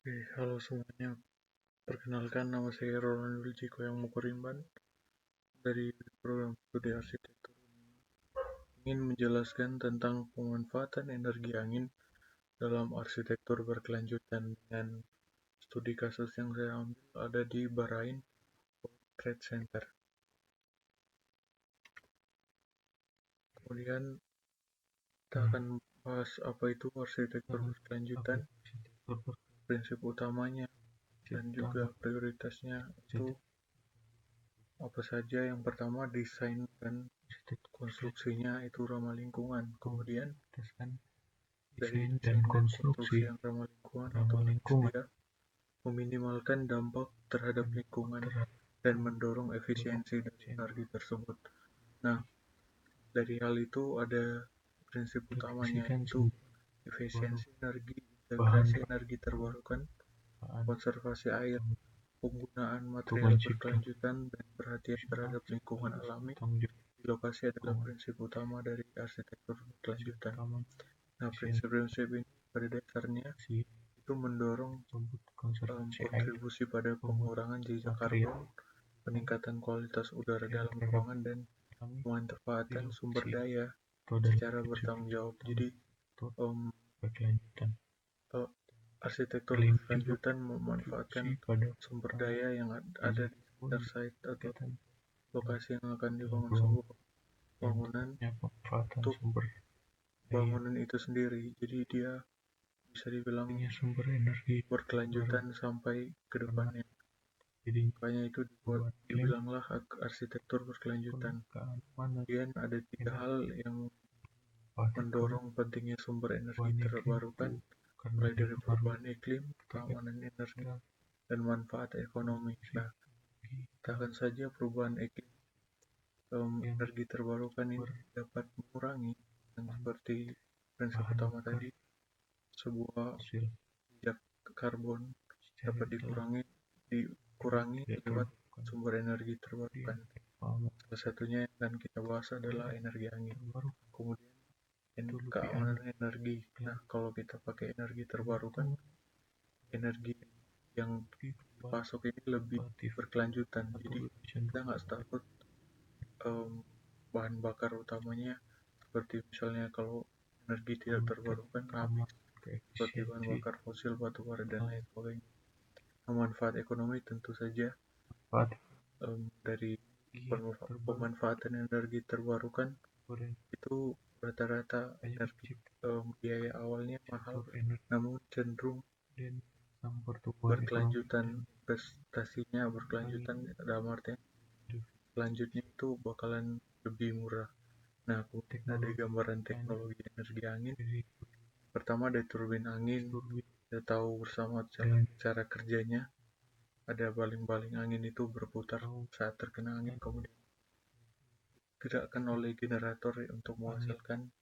Oke, halo semuanya. Perkenalkan, nama saya Roland Wiljiko yang Mukurimban dari program studi arsitektur. Ingin menjelaskan tentang pemanfaatan energi angin dalam arsitektur berkelanjutan dengan studi kasus yang saya ambil ada di Bahrain World Trade Center. Kemudian kita akan bahas apa itu arsitektur berkelanjutan, prinsip utamanya, dan juga prioritasnya itu apa saja. Yang pertama, desain dan konstruksinya itu ramah lingkungan. Kemudian dari desain dan konstruksi yang ramah lingkungan, otomatis dia meminimalkan dampak terhadap lingkungan dan mendorong efisiensi dari energi tersebut. Nah, dari hal itu ada prinsip utamanya, yaitu efisiensi energi, integrasi energi terbarukan, konservasi air, penggunaan material berkelanjutan, dan perhatian terhadap lingkungan alami di lokasi adalah prinsip utama dari arsitektur berkelanjutan. Nah, prinsip-prinsip ini pada dasarnya itu mendorong kontribusi pada pengurangan jejak karbon, peningkatan kualitas udara dalam ruangan, dan pemanfaatan sumber daya secara bertanggung jawab. Jadi, arsitektur berkelanjutan memanfaatkan sumber daya yang ada di sekitar site atau lokasi yang akan dibangun sebuah bangunan untuk bangunan itu sendiri. Jadi dia bisa dibilang berkelanjutan sampai ke depannya. Makanya itu dibilanglah arsitektur berkelanjutan. Kemudian ada 3 hal yang mendorong pentingnya sumber energi terbarukan, mulai dari perubahan iklim, keamanan energi, dan manfaat ekonomi. Nah, katakan saja perubahan iklim, energi terbarukan ini dapat mengurangi, yang seperti prinsip utama tadi, sebuah jejak karbon dapat dikurangi lewat sumber energi terbarukan. Salah satunya yang akan kita bahas adalah energi angin. Kemudian keamanan energi. Nah, kalau kita pakai energi terbarukan, energi yang dipasok ini lebih berkelanjutan. Jadi kita nggak takut bahan bakar utamanya, seperti misalnya kalau energi tidak terbarukan habis, seperti bahan bakar fosil, batu bara, dan lain sebagainya. Manfaat ekonomi tentu saja dari pemanfaatan energi terbarukan itu rata-rata energi biaya awalnya mahal, namun cenderung berkelanjutan, investasinya berkelanjutan dalam artian selanjutnya itu bakalan lebih murah. Nah, kemudian ada gambaran teknologi energi angin. Pertama ada turbin angin. Kita tahu bersama cara kerjanya. Ada baling-baling angin itu berputar saat terkena angin, kemudian digerakkan oleh generator untuk menghasilkan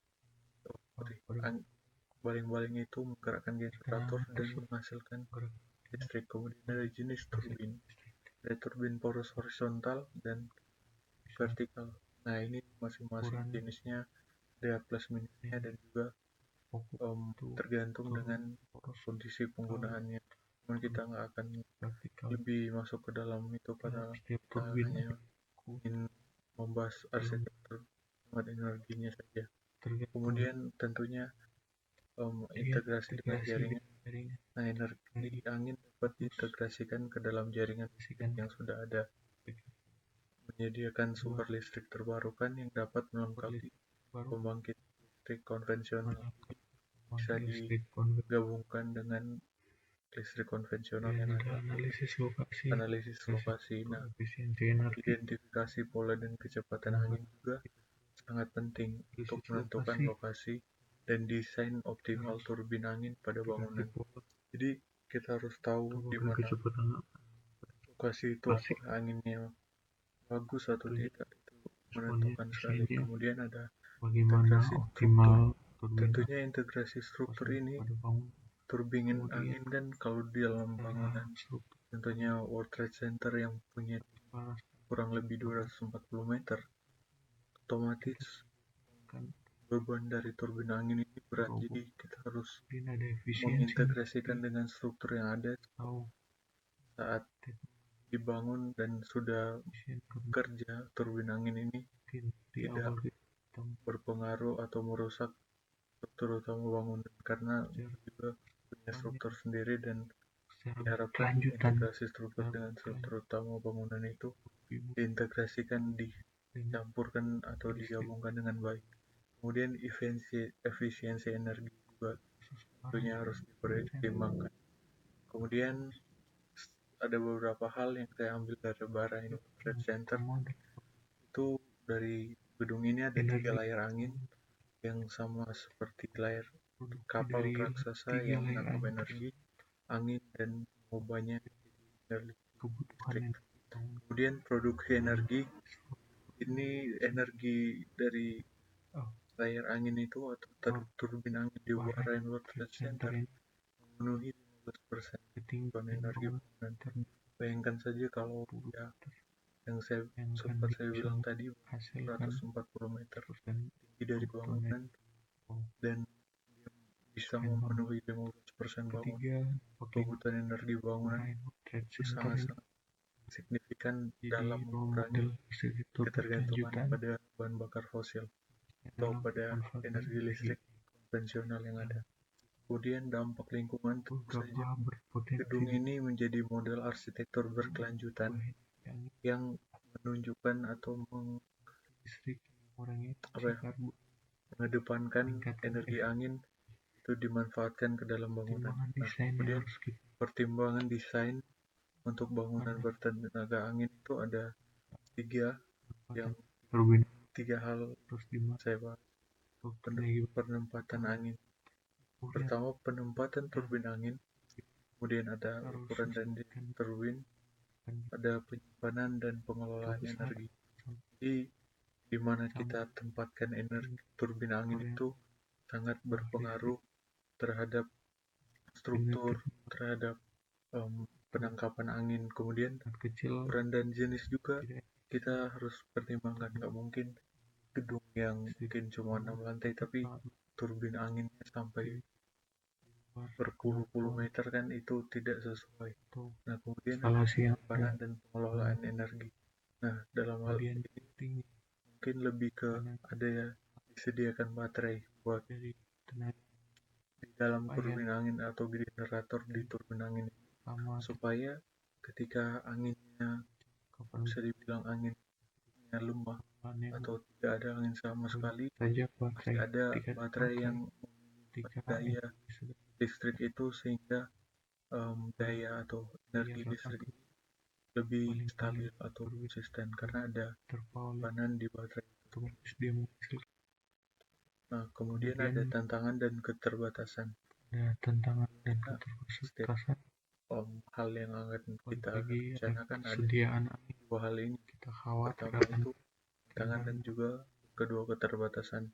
baling-baling itu menggerakkan generator dan menghasilkan listrik. Kemudian ada jenis turbin. Ada turbin poros horizontal dan vertikal. Nah, ini masing-masing jenisnya ada plus minusnya dan juga tergantung dengan kondisi penggunaannya. Namun kita nggak akan lebih masuk ke dalam itu pada kita hanya ingin membahas arsitektur energinya saja. Kemudian tentunya integrasi dengan jaringan. Nah, energi angin dapat diintegrasikan ke dalam jaringan yang sudah ada, menyediakan sumber listrik terbarukan yang dapat melengkapi pembangkit listrik konvensional. Bisa digabungkan dengan listrik konvensional yang ada. Analisis lokasi. Nah, identifikasi pola dan kecepatan angin juga sangat penting untuk menentukan lokasi dan desain optimal turbin angin pada bangunan. Jadi kita harus tahu di mana lokasi itu anginnya bagus atau tidak, itu menentukan sekali. Kemudian ada integrasi struktur. Tentunya integrasi struktur ini turbin angin kan kalau di dalam bangunan, tentunya World Trade Center yang punya kurang lebih 240 meter, otomatis beban dari turbin angin ini berat, jadi kita harus mengintegrasikan dengan struktur yang ada saat dibangun dan sudah bekerja. Turbin angin ini tidak berpengaruh atau merusak struktur utama bangunan karena juga punya struktur sendiri, dan diharapkan integrasi struktur dengan struktur utama bangunan itu diintegrasikan, dicampurkan atau digabungkan dengan baik. Kemudian efisiensi energi juga tentunya harus dipertimbangkan. Kemudian ada beberapa hal yang saya ambil dari Bara ini Trade Center. Itu dari gedung ini ada 3 layar angin yang sama seperti layar kapal raksasa yang menangkap energi angin dan mengubahnya menjadi listrik. Kemudian produksi energi, ini energi dari layar angin itu atau turbin angin di Bara World Trade Center memenuhi 15% kebutuhan energi bangunan. Bayangkan saja kalau ya, yang sempat saya bilang tadi 140 meter tinggi dari bangunan dan bisa memenuhi 15% kebutuhan energi bangunan, itu sangat-sangat signifikan dalam mengurangi ketergantungan pada bahan bakar fosil atau pada energi listrik konvensional yang ada. Kemudian dampak lingkungan, tentu saja gedung ini menjadi model arsitektur berkelanjutan yang menunjukkan atau mengedepankan energi angin itu dimanfaatkan ke dalam bangunan. Nah, kemudian pertimbangan desain untuk bangunan bertenaga angin itu ada 3 hal saya bahas. Penempatan angin. Pertama, penempatan turbin angin, kemudian ada ukuran dan turbin, ada penyimpanan dan pengelolaan energi. Jadi di mana kita tempatkan energi turbin angin itu sangat berpengaruh terhadap struktur, terhadap penangkapan angin. Kemudian ukuran dan jenis juga kita harus pertimbangkan. Nggak mungkin gedung yang mungkin cuma 6 lantai tapi turbin anginnya sampai berpuluh-puluh meter, kan itu tidak sesuai. Nah, kemudian penyimpanan dan pengelolaan energi. Nah, dalam hal ini mungkin lebih ke ada ya disediakan baterai buat di dalam turbin angin atau generator di turbin angin, supaya ketika anginnya bisa dibilang anginnya lemah atau tidak ada angin sama sekali, masih ada baterai yang memiliki daya listrik itu, sehingga daya atau energi listrik ini lebih stabil atau konsisten karena ada penyimpanan di baterai itu. Nah, kemudian ada tantangan dan keterbatasan. Setiap hal yang akan kita rencanakan ada 2 hal ini. Pertama itu tantangan dan juga kedua keterbatasan.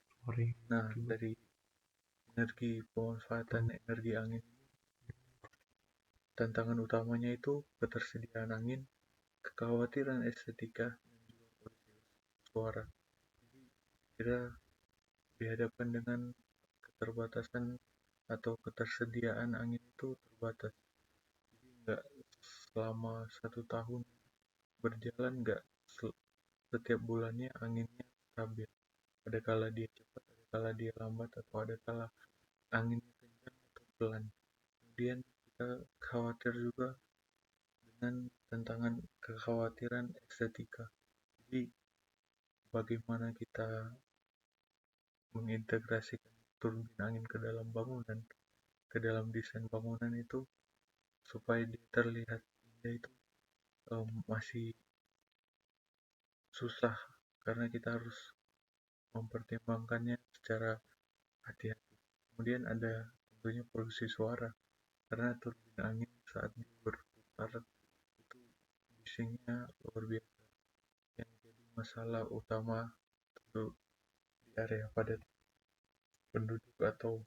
Nah, dari pemanfaatan energi angin, tantangan utamanya itu ketersediaan angin, kekhawatiran estetika, dan juga kualitas suara. Jadi kita dihadapkan dengan keterbatasan atau ketersediaan angin itu terbatas. Jadi nggak selama 1 tahun berjalan, nggak setiap bulannya anginnya stabil. Ada kala dia cepat, ada kala dia lambat, atau ada kala anginnya kencang atau pelan. Kemudian kita khawatir juga dengan tantangan kekhawatiran estetika. Jadi bagaimana kita mengintegrasikan turbin angin ke dalam bangunan, ke dalam desain bangunan itu supaya dia terlihat indah, itu masih susah karena kita harus mempertimbangkannya secara hati-hati. Kemudian ada tentunya produksi suara, karena turbin angin saat dia berputar itu bisingnya luar biasa, yang jadi masalah utama untuk di area padat penduduk atau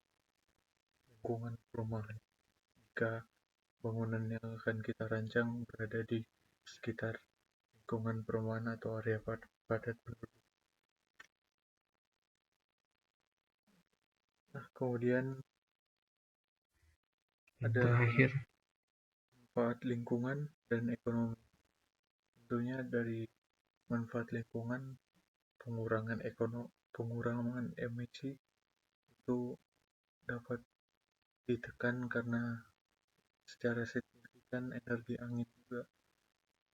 lingkungan perumahan. Jika bangunan yang akan kita rancang berada di sekitar lingkungan perumahan atau area padat penduduk. Nah, Kemudian Dan ada terakhir, manfaat lingkungan dan ekonomi. Tentunya dari manfaat lingkungan, pengurangan emisi itu dapat ditekan karena secara signifikan energi angin juga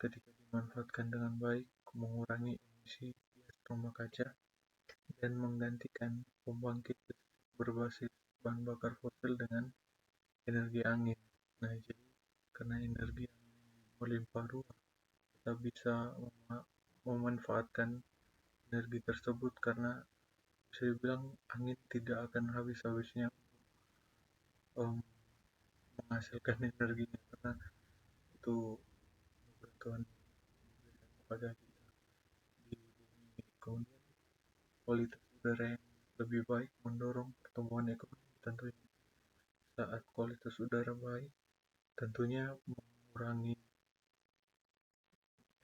ketika dimanfaatkan dengan baik mengurangi emisi gas rumah kaca dan menggantikan pembangkit berbasis bahan bakar fosil dengan energi angin. Nah, jadi karena energi angin melimpah ruah, kita bisa memanfaatkan energi tersebut karena bisa dibilang angin tidak akan habis-habisnya um, menghasilkan energinya karena itu kebutuhan kepada kita di bumi. Kemudian kualitas udara yang lebih baik mendorong pertumbuhan ekonomi tentunya. Saat kualitas udara baik, tentunya mengurangi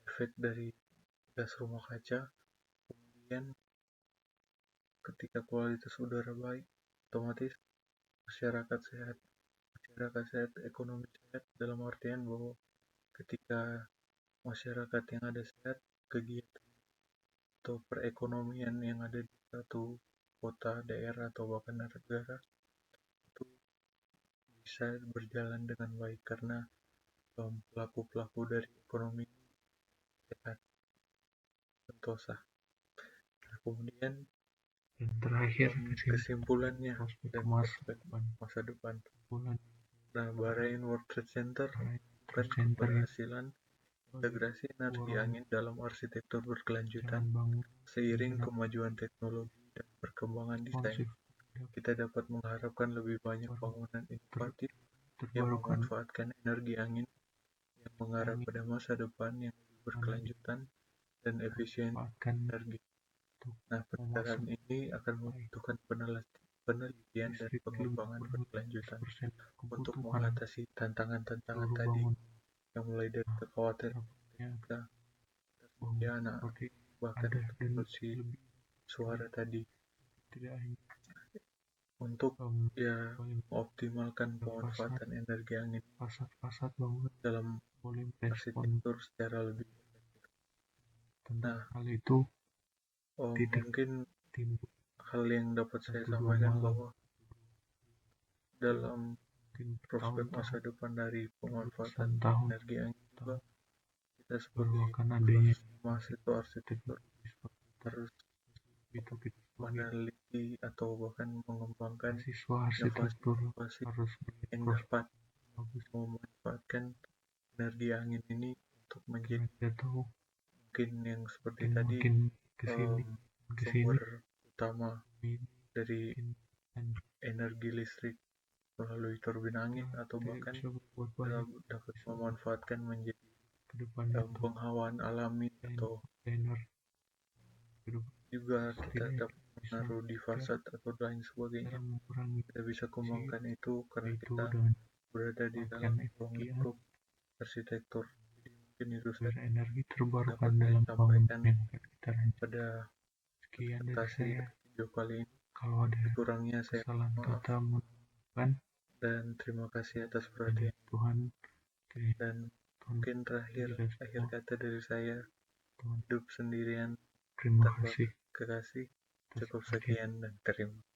efek dari gas rumah kaca. Kemudian ketika kualitas udara baik, otomatis masyarakat sehat. Masyarakat sehat, ekonomi sehat dalam artian bahwa ketika masyarakat yang ada sehat, kegiatan atau perekonomian yang ada di satu kota, daerah, atau bahkan negara itu bisa berjalan dengan baik karena pelaku-pelaku dari ekonomi sehat, sentosa. Nah, kemudian dan terakhir kesimpulannya prospek dan prospek masa depan. bulan Nah, Bahrain World Trade Center bukan center keberhasilan integrasi energi angin dalam arsitektur berkelanjutan. Seiring kemajuan teknologi dan perkembangan desain, kita dapat mengharapkan lebih banyak bangunan inovatif yang memanfaatkan energi angin yang mengarah pada masa depan yang lebih berkelanjutan dan efisiensi energi. Nah, pencapaian ini akan membutuhkan penelitian dan pengembangan berkelanjutan untuk mengatasi tantangan-tantangan tadi, yang mulai dari kekhawatiran kita, tersedia anak, bahkan polusi suara tadi. Untuk mengoptimalkan pemanfaatan energi angin dalam arsitektur secara lebih efektif. Nah, mungkin hal yang dapat saya sampaikan bahwa dalam prospek masa depan dari pemanfaatan energi angin juga kita sebagai mahasiswa arsitektur harus meneliti atau bahkan mengembangkan inovasi yang dapat memanfaatkan energi angin ini untuk menjadi mungkin yang seperti tadi sumber utama dari energi listrik melalui turbin angin atau bahkan kita dapat memanfaatkan menjadi penghawaan alami atau juga kita dapat menaruh di fasad atau lain sebagainya. Kita bisa kembangkan itu karena kita berada di dalam ruang lingkup arsitektur. Jadi mungkin itu saja dapat saya sampaikan pada presentasi video kali ini. Kurangnya saya maaf dan terima kasih atas perhatian. Dan mungkin akhir kata dari saya, hidup sendirian tanpa kekasih. Cukup sekian dan terima kasih.